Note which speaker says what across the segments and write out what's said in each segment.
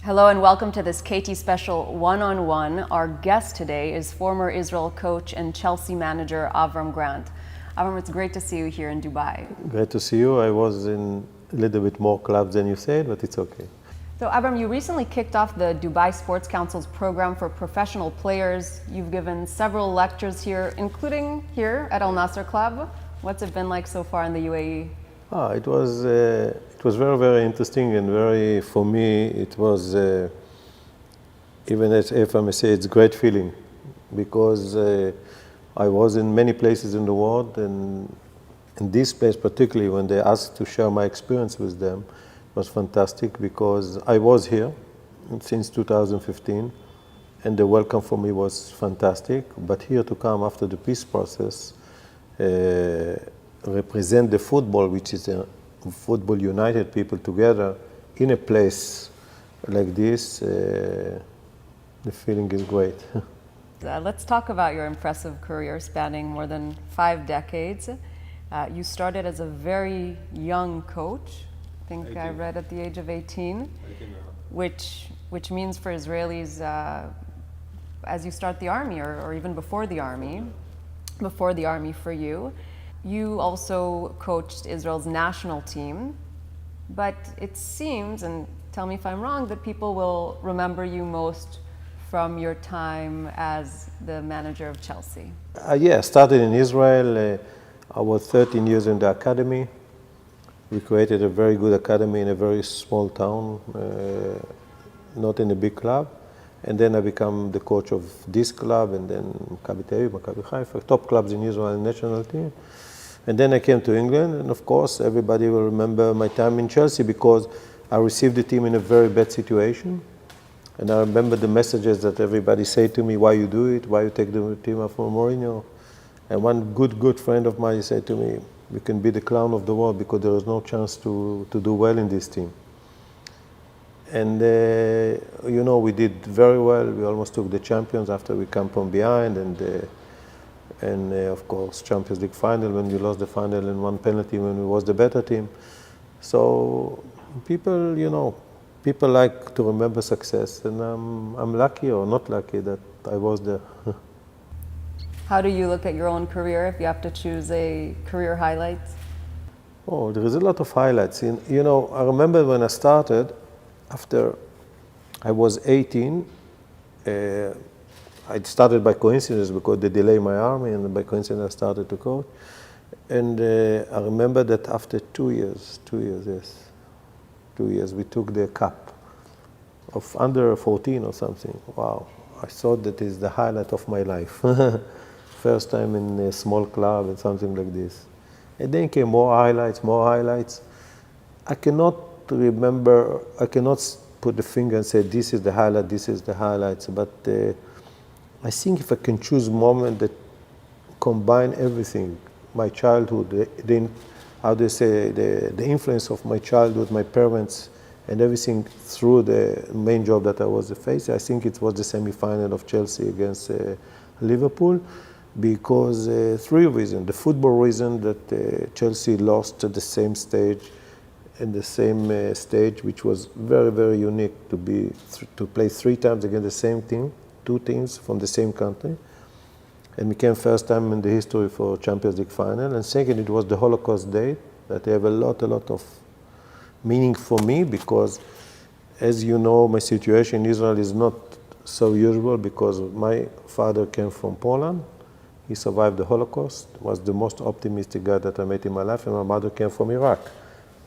Speaker 1: Hello and welcome to this KT Special one-on-one. Our guest today is former Israel coach and Chelsea manager Avram Grant. Avram, it's great to see you here in Dubai.
Speaker 2: Great to see you. I was in a little bit more clubs than you said, but it's okay.
Speaker 1: So Avram, you recently kicked off the Dubai Sports Council's program for professional players. You've given several lectures here, including here at Al Nasser Club. What's it been like so far in the UAE?
Speaker 2: It was very, very interesting, and for me, it was, even if I may say, it's a great feeling, because I was in many places in the world, and in this place particularly, when they asked to share my experience with them, it was fantastic, because I was here since 2015, and the welcome for me was fantastic. But here to come after the peace process, represent the football, which is a football united people together in a place like this, the feeling is great.
Speaker 1: Let's talk about your impressive career spanning more than 5 decades. You started as a very young coach. I think I read at the age of 18, which means for Israelis, as you start the army or even before the army for you. You also coached Israel's national team, but it seems, and tell me if I'm wrong, that people will remember you most from your time as the manager of Chelsea.
Speaker 2: Yeah, I started in Israel. I was 13 years in the academy. We created a very good academy in a very small town, not in a big club. And then I became the coach of this club, and then Maccabi Tel Aviv, Maccabi Haifa, top clubs in Israel national team. And then I came to England, and of course everybody will remember my time in Chelsea, because I received the team in a very bad situation. And I remember the messages that everybody said to me, why you do it, why you take the team out from Mourinho. And one good friend of mine said to me, you can be the clown of the world, because there is no chance to do well in this team. And we did very well. We almost took the champions after we come from behind, and of course Champions League final, when we lost the final in one penalty when we was the better team. So people like to remember success, and I'm lucky or not lucky that I was there.
Speaker 1: How do you look at your own career if you have to choose a career highlight?
Speaker 2: Oh, there is a lot of highlights. I remember when I started, after I was 18, I started by coincidence, because they delayed my army, and by coincidence I started to coach. And I remember that after 2 years, we took the cup of under 14 or something. Wow, I thought that is the highlight of my life. First time in a small club and something like this. And then came more highlights. I cannot put the finger and say this is the highlights, but I think if I can choose a moment that combine everything, my childhood, the influence of my childhood, my parents, and everything through the main job that I was facing, I think it was the semi-final of Chelsea against Liverpool, because 3 reasons. The football reason, that Chelsea lost at the same stage, which was very, very unique to play 3 times against the same team, 2 teams from the same country, and became first time in the history for Champions League final. And second, it was the Holocaust Day, that have a lot of meaning for me, because, as you know, my situation in Israel is not so usual, because my father came from Poland. He survived the Holocaust, was the most optimistic guy that I met in my life, and my mother came from Iraq.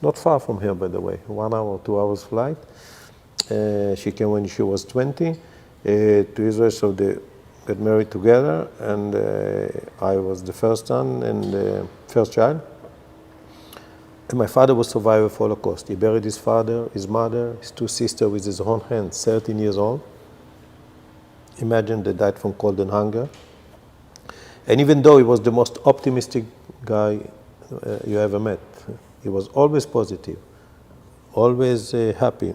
Speaker 2: Not far from here, by the way, 1 hour, 2 hours flight. She came when she was 20 to Israel, so they got married together, and I was the first son and first child. And my father was survivor of Holocaust. He buried his father, his mother, his 2 sisters with his own hands, 13 years old. Imagine, they died from cold and hunger. And even though he was the most optimistic guy you ever met, he was always positive, always happy.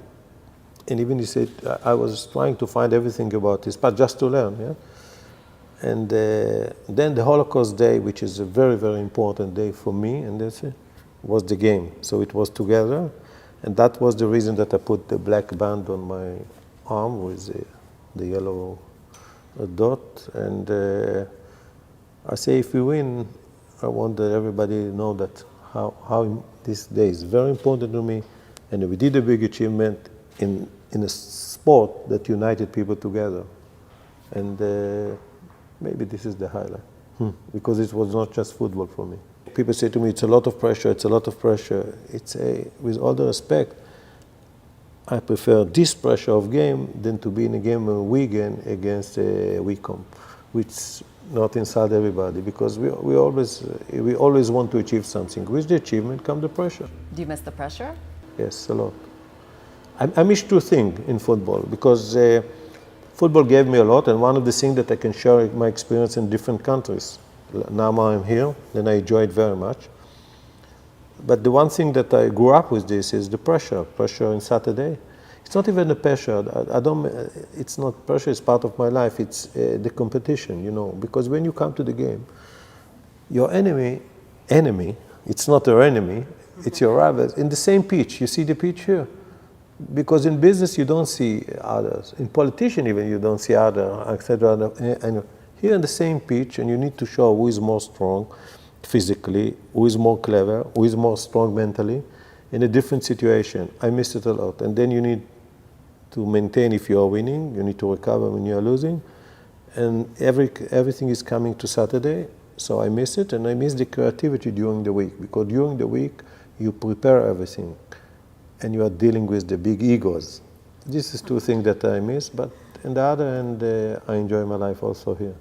Speaker 2: And even he said, I was trying to find everything about his past just to learn. Yeah? And then the Holocaust Day, which is a very, very important day for me, and that's it, was the game. So it was together. And that was the reason that I put the black band on my arm with the yellow dot. And I say, if we win, I want that everybody know that how this day is very important to me. And we did a big achievement in a sport that united people together. And maybe this is the highlight, because it was not just football for me. People say to me, it's a lot of pressure, it's a lot of pressure. With all the respect, I prefer this pressure of game than to be in a game where we gain against a Wycombe, which not inside everybody, because we always want to achieve something. With the achievement comes the pressure.
Speaker 1: Do you miss the pressure?
Speaker 2: Yes, a lot. I miss two things in football, because football gave me a lot, and one of the things that I can share my experience in different countries. Now I'm here, and I enjoy it very much. But the one thing that I grew up with this is the pressure in Saturday. It's not even the pressure. It's not pressure. It's part of my life. It's the competition, because when you come to the game, your enemy, it's not your enemy, it's your rivals. In the same pitch, you see the pitch here. Because in business, you don't see others. In politician, even, you don't see others, etc. And here in the same pitch, and you need to show who is more strong physically, who is more clever, who is more strong mentally, in a different situation. I missed it a lot. And then you need to maintain if you are winning, you need to recover when you are losing. And everything is coming to Saturday, so I miss it, and I miss the creativity during the week, because during the week, you prepare everything, and you are dealing with the big egos. This is two things that I miss, but on the other hand, I enjoy my life also here.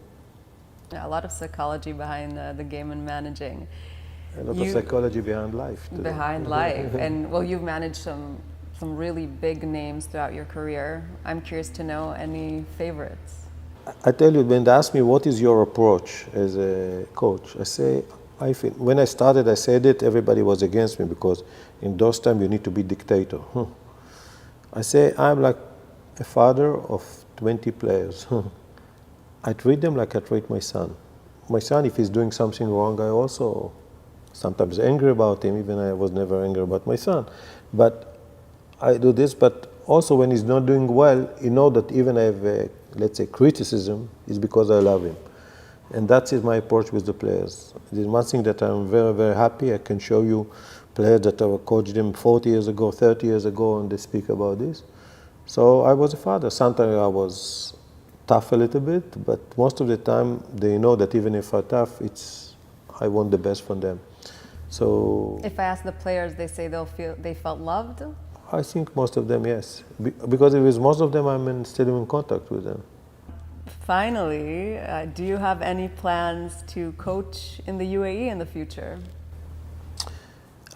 Speaker 1: Yeah, a lot of psychology behind the game and managing.
Speaker 2: A lot of psychology behind life. Today.
Speaker 1: Behind life. And well, you've managed some really big names throughout your career. I'm curious to know any favorites.
Speaker 2: I tell you, when they ask me what is your approach as a coach, I say, when I started, I said it, everybody was against me, because in those times you need to be dictator. I say, I'm like a father of 20 players. I treat them like I treat my son. My son, if he's doing something wrong, I also sometimes angry about him, even I was never angry about my son. But I do this, but also when he's not doing well, you know that even I have, let's say, criticism, is because I love him. And that is my approach with the players. There's one thing that I'm very, very happy. I can show you players that I coached them 40 years ago, 30 years ago, and they speak about this. So I was a father. Sometimes I was tough a little bit, but most of the time they know that even if I'm tough, I want the best from them. So
Speaker 1: if I ask the players, they say they felt loved?
Speaker 2: I think most of them, yes. Because it was most of them, I'm still in contact with them.
Speaker 1: Finally, do you have any plans to coach in the UAE in the future?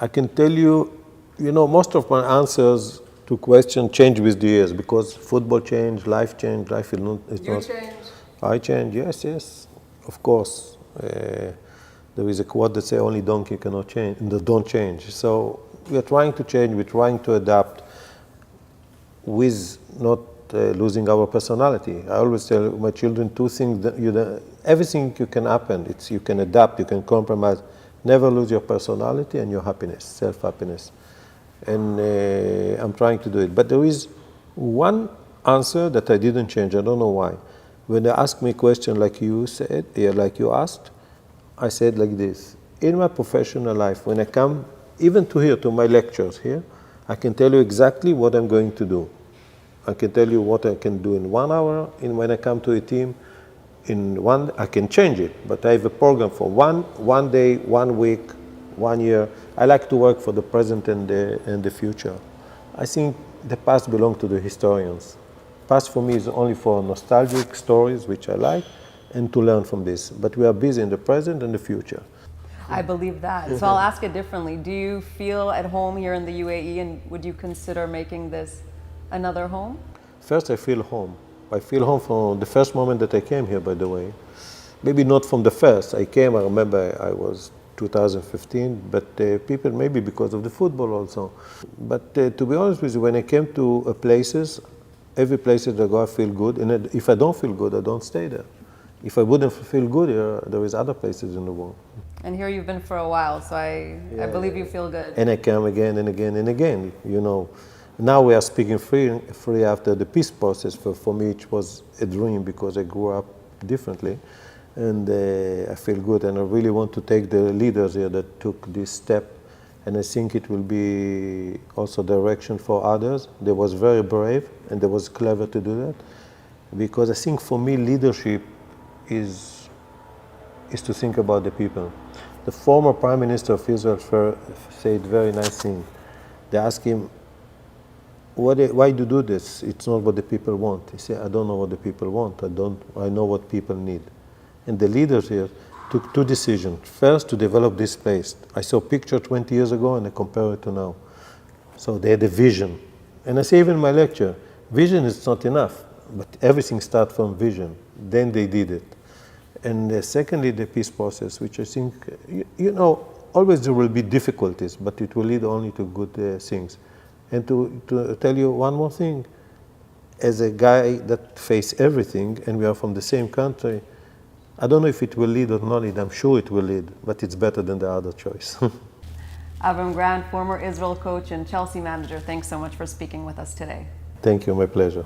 Speaker 2: I can tell you, most of my answers to questions change with the years, because football changed, life changed, life is not...
Speaker 1: You change?
Speaker 2: I change, yes, of course. There is a quote that says only donkey cannot change, don't change. So we are trying to change, we're trying to adapt with not losing our personality. I always tell my children two things, everything you can happen, you can adapt, you can compromise. Never lose your personality and your happiness, self-happiness. And I'm trying to do it. But there is one answer that I didn't change, I don't know why. When they ask me a question like you said, like you asked, I said like this: in my professional life, when I come, even to my lectures here, I can tell you exactly what I'm going to do. I can tell you what I can do in 1 hour, and when I come to a team, I can change it, but I have a program for one day, 1 week, 1 year. I like to work for the present and the future. I think the past belongs to the historians. Past for me is only for nostalgic stories, which I like, and to learn from this. But we are busy in the present and the future.
Speaker 1: I believe that. So I'll ask it differently. Do you feel at home here in the UAE, and would you consider making this another home?
Speaker 2: First, I feel home. I feel home from the first moment that I came here, by the way. Maybe not from the first. I remember I was 2015, but people, maybe because of the football also. But to be honest with you, when I came to places, every place that I go, I feel good. And if I don't feel good, I don't stay there. If I wouldn't feel good here, there is other places in the world.
Speaker 1: And here you've been for a while, so I believe you feel good.
Speaker 2: And I come again and again and again. You know, now we are speaking free after the peace process. For me, it was a dream because I grew up differently, and I feel good. And I really want to take the leaders here that took this step, and I think it will be also direction for others. They was very brave and they was clever to do that, because I think for me leadership is to think about the people. The former Prime Minister of Israel said very nice thing. They asked him, why do you do this? It's not what the people want. He said, I don't know what the people want. I know what people need. And the leaders here took two decisions. First, to develop this place. I saw a picture 20 years ago and I compare it to now. So they had a vision. And I say even in my lecture, vision is not enough, but everything starts from vision. Then they did it. And secondly, the peace process, which I think, you know, always there will be difficulties, but it will lead only to good things. And to tell you one more thing, as a guy that faced everything, and we are from the same country, I don't know if it will lead or not lead. I'm sure it will lead, but it's better than the other choice.
Speaker 1: Avram Grant, former Israel coach and Chelsea manager, thanks so much for speaking with us today.
Speaker 2: Thank you, my pleasure.